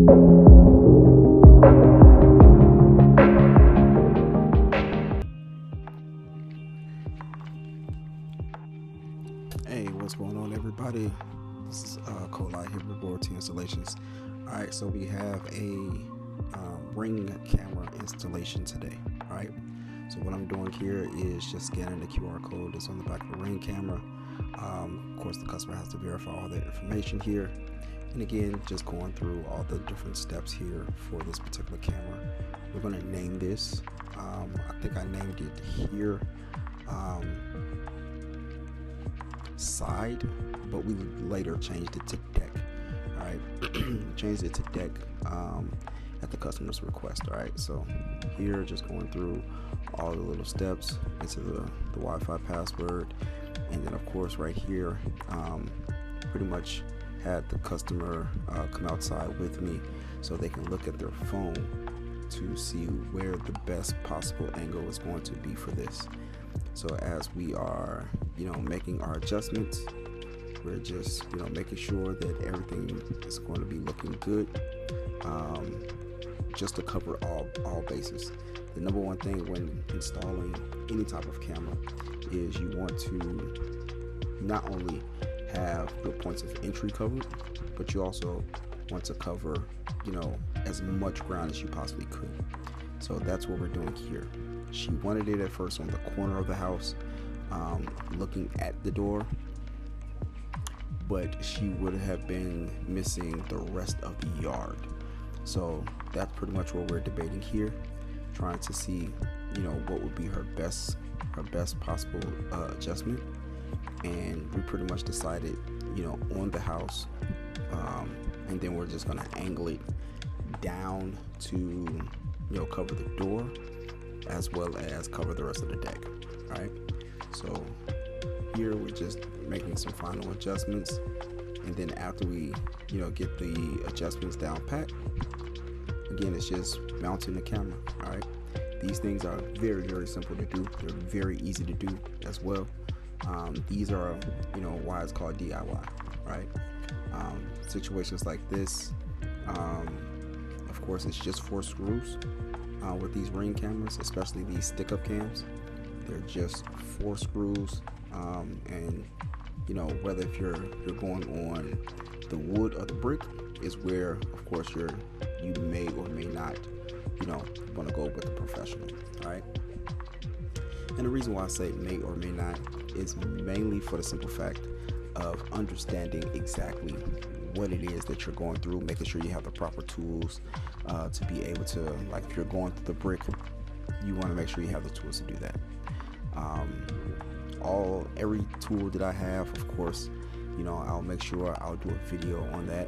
Hey, what's going on, everybody? This is Colai here with Royalty Installations. All right, so we have a Ring camera installation today. All right, so what I'm doing here is just scanning the QR code that's on the back of the Ring camera. Of course, the customer has to verify all that information here, and again, just going through all the different steps here for this particular camera. We're going to name this. I think I named it here. Side, but we later changed it to deck. All right, changed it to deck at the customer's request. All right, so here just going through all the little steps into the Wi-Fi password, and then of course right here pretty much had the customer come outside with me so they can look at their phone to see where the best possible angle is going to be for this. So as we are, making our adjustments, we're just, making sure that everything is going to be looking good, just to cover all bases. The number one thing when installing any type of camera is you want to not only have your points of entry covered, but you also want to cover, as much ground as you possibly could. So that's what we're doing here. She wanted it at first on the corner of the house, looking at the door, but she would have been missing the rest of the yard. So that's pretty much what we're debating here, trying to see, what would be her best possible adjustment. And we pretty much decided, on the house, and then we're just gonna angle it down to, cover the door as well as cover the rest of the deck. All right, so here we're just making some final adjustments, and then after we get the adjustments down pat, again it's just mounting the camera. All right, these things are very simple to do. They're very easy to do as well. These are why it's called DIY, right? Situations like this, of course it's just 4 screws. With these Ring cameras, especially these Stickup Cams, they're just 4 screws, and whether if you're going on the wood or the brick is where of course you may or may not want to go with the professional. All right, and the reason why I say may or may not is mainly for the simple fact of understanding exactly what it is that you're going through, making sure you have the proper tools to be able to, like if you're going through the brick, you want to make sure you have the tools to do that. Every tool that I have, of course, I'll make sure I'll do a video on that.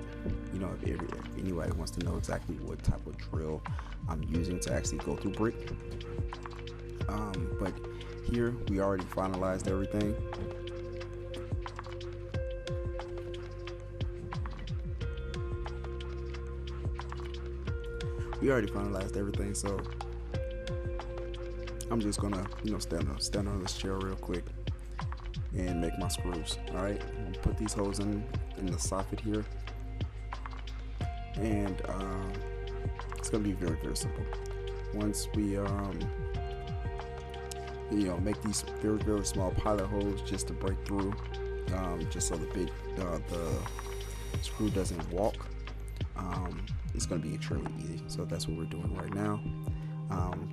If anybody wants to know exactly what type of drill I'm using to actually go through brick. But here we already finalized everything. So I'm just gonna stand on this chair real quick and make my screws. All right, put these holes in the soffit here, and it's gonna be very simple. Once we make these very small pilot holes just to break through, just so the screw doesn't walk, it's going to be extremely easy. So that's what we're doing right now.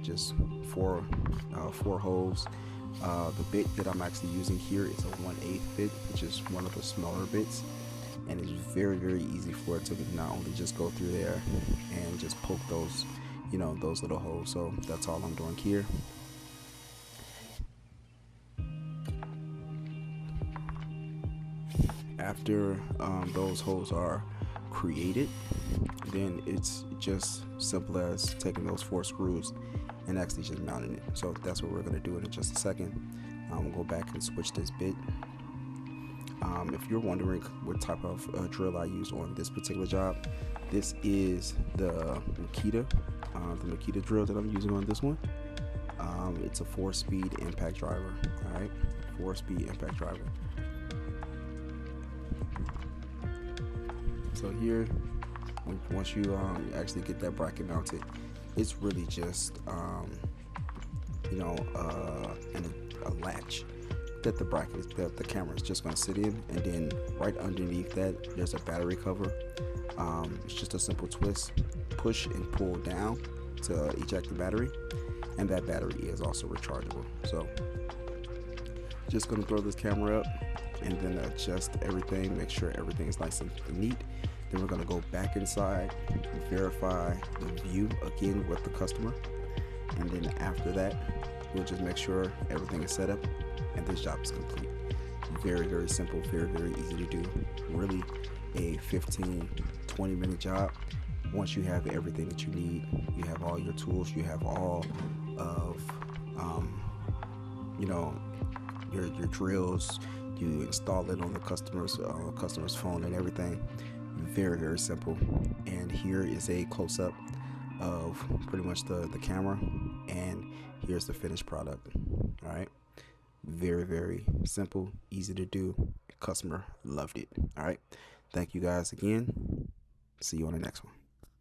Just four holes. The bit that I'm actually using here is a 1/8 bit, which is one of the smaller bits, and it's very easy for it to not only just go through there and just poke those those little holes. So that's all I'm doing here. After those holes are created, then it's just simple as taking those 4 screws and actually just mounting it. So that's what we're going to do in just a second. We'll go back and switch this bit. If you're wondering what type of drill I use on this particular job, this is the Makita drill that I'm using on this one. It's a 4-speed impact driver. All right, 4-speed impact driver. So here once you actually get that bracket mounted, it's really just you know, a latch that the bracket is, that the camera is just going to sit in, and then right underneath that there's a battery cover. It's just a simple twist, push and pull down to eject the battery, and that battery is also rechargeable. So just going to throw this camera up and then adjust everything, make sure everything is nice and neat. Then we're going to go back inside, verify the view again with the customer, and then after that we'll just make sure everything is set up and this job is complete. Very, very simple, very, very easy to do. Really a 15-20 minute job. Once you have everything that you need, you have all your tools, you have all of you know, your drills, you install it on the customer's phone and everything. Very, very simple. And here is a close-up of pretty much the camera, and here's the finished product. All right, very, very simple, easy to do. Customer loved it. All right, thank you guys again. See you on the next one.